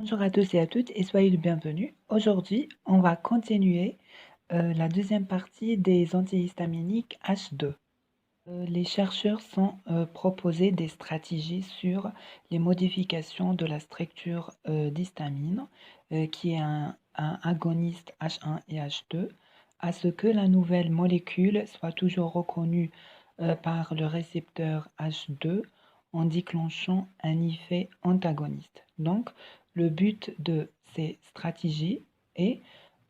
Bonjour à tous et à toutes et soyez les bienvenus. Aujourd'hui, on va continuer la deuxième partie des antihistaminiques H2. Les chercheurs sont proposés des stratégies sur les modifications de la structure d'histamine, qui est un agoniste H1 et H2, à ce que la nouvelle molécule soit toujours reconnue par le récepteur H2 en déclenchant un effet antagoniste. Donc, le but de ces stratégies est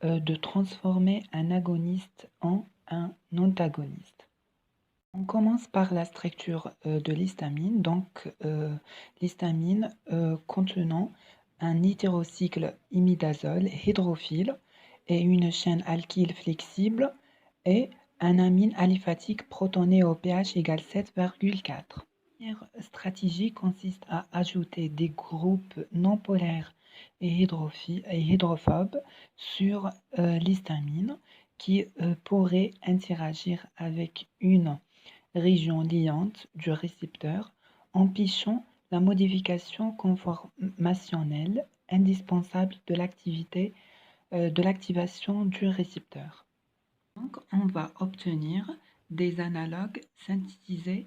de transformer un agoniste en un antagoniste. On commence par la structure de l'histamine. Donc, l'histamine contenant un hétérocycle imidazole hydrophile et une chaîne alkyle flexible et un amine aliphatique protoné au pH égale 7,4. La première stratégie consiste à ajouter des groupes non polaires et hydrophobes sur l'histamine qui pourraient interagir avec une région liante du récepteur, empêchant la modification conformationnelle indispensable de l'activation du récepteur. Donc, on va obtenir des analogues synthétisés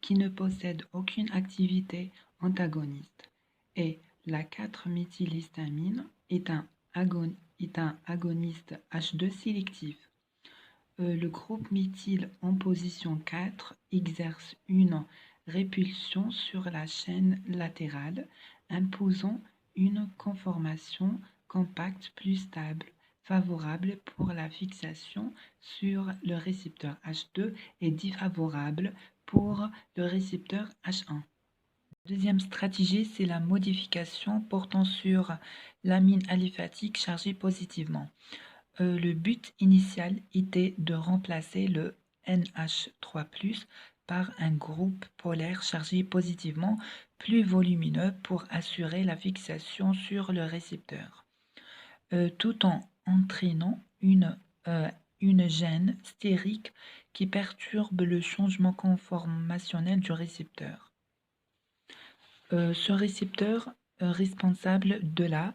qui ne possèdent aucune activité antagoniste. Et la 4-méthylhistamine est un agoniste H2 sélectif. Le groupe méthyle en position 4 exerce une répulsion sur la chaîne latérale, imposant une conformation compacte plus stable, favorable pour la fixation sur le récepteur H2 et défavorable pour le récepteur H1. Deuxième stratégie, c'est la modification portant sur l'amine aliphatique chargée positivement. Le but initial était de remplacer le NH3+ par un groupe polaire chargé positivement plus volumineux pour assurer la fixation sur le récepteur, tout en entraînant une gêne stérique qui perturbe le changement conformationnel du récepteur. Ce récepteur responsable de la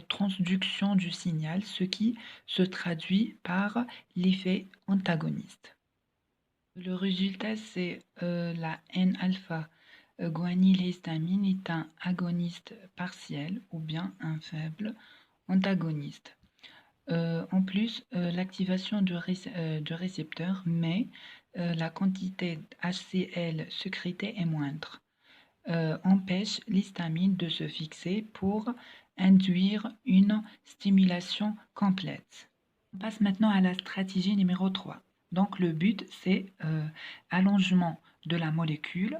transduction du signal, ce qui se traduit par l'effet antagoniste. Le résultat, c'est la N-alpha-guanylhistamine est un agoniste partiel ou bien un faible antagoniste. En plus, l'activation du récepteur, mais la quantité HCl sécrétée est moindre. Empêche l'histamine de se fixer pour induire une stimulation complète. On passe maintenant à la stratégie numéro 3. Donc le but, c'est allongement de la molécule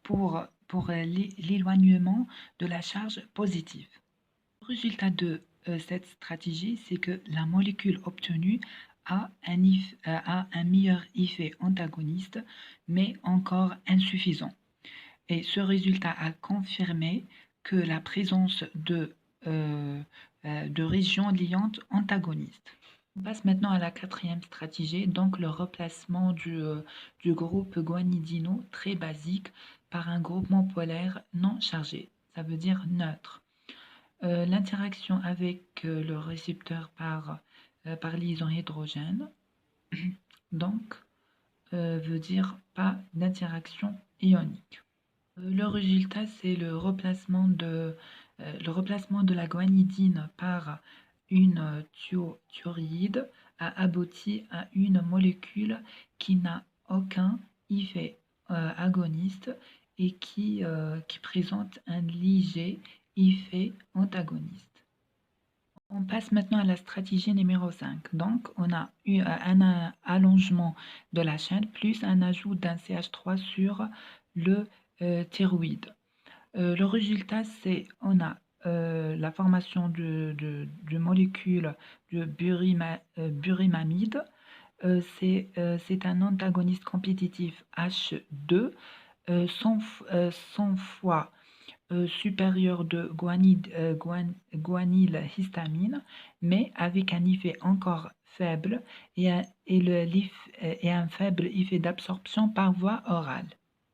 pour l'éloignement de la charge positive. Le résultat de cette stratégie, c'est que la molécule obtenue a un meilleur effet antagoniste, mais encore insuffisant. Et ce résultat a confirmé que la présence de régions liantes antagonistes. On passe maintenant à la quatrième stratégie, donc le remplacement du groupe guanidino très basique par un groupement polaire non chargé, ça veut dire neutre. L'interaction avec le récepteur par liaison hydrogène, donc, veut dire pas d'interaction ionique. Le résultat, c'est le remplacement de la guanidine par une thioride a abouti à une molécule qui n'a aucun effet agoniste et qui présente un léger effet antagoniste. On passe maintenant à la stratégie numéro 5. Donc, on a eu un allongement de la chaîne plus un ajout d'un CH3 sur le thyroïde. Le résultat, c'est on a la formation de molécules de burimamide. C'est un antagoniste compétitif H2 100 fois supérieur de guanylhistamine, mais avec un effet encore faible et un faible effet d'absorption par voie orale.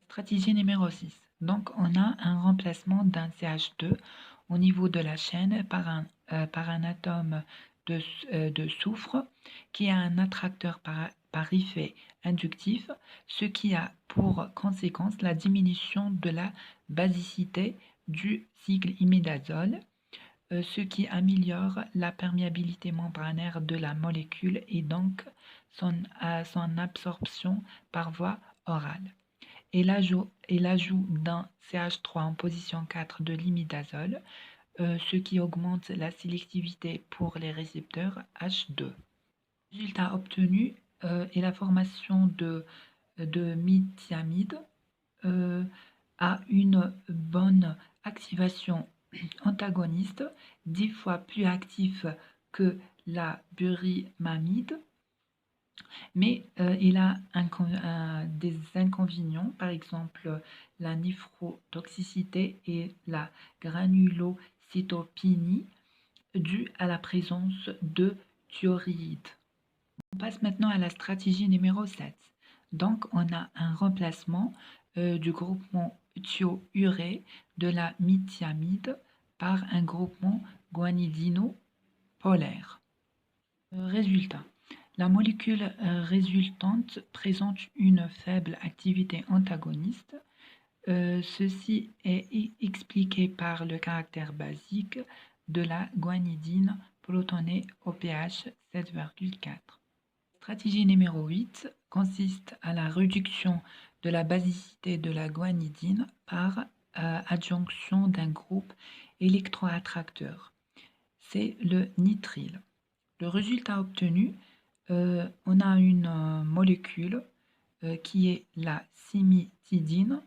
Stratégie numéro 6. Donc, on a un remplacement d'un CH2 au niveau de la chaîne par un atome de soufre qui a un attracteur par effet inductif, ce qui a pour conséquence la diminution de la basicité du cycle imidazole, ce qui améliore la perméabilité membranaire de la molécule et donc son absorption par voie orale. Et l'ajout d'un CH3 en position 4 de l'imidazole, ce qui augmente la sélectivité pour les récepteurs H2. Le résultat obtenu est la formation de mithiamide à une bonne activation antagoniste, 10 fois plus actif que la burimamide, mais il a des inconvénients, par exemple la nephrotoxicité et la granulocytopénie due à la présence de thioride. On passe maintenant à la stratégie numéro 7. Donc, on a un remplacement du groupement thiourée de la mithiamide par un groupement guanidino-polaire. Résultat. La molécule résultante présente une faible activité antagoniste. Ceci est expliqué par le caractère basique de la guanidine protonée au pH 7,4. Stratégie numéro 8 consiste à la réduction de la basicité de la guanidine par adjonction d'un groupe électroattracteur. C'est le nitrile. Le résultat obtenu, on a une molécule qui est la cimetidine,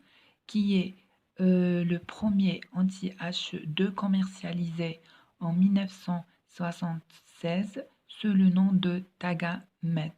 qui est le premier anti-H2 commercialisé en 1976 sous le nom de Tagamet.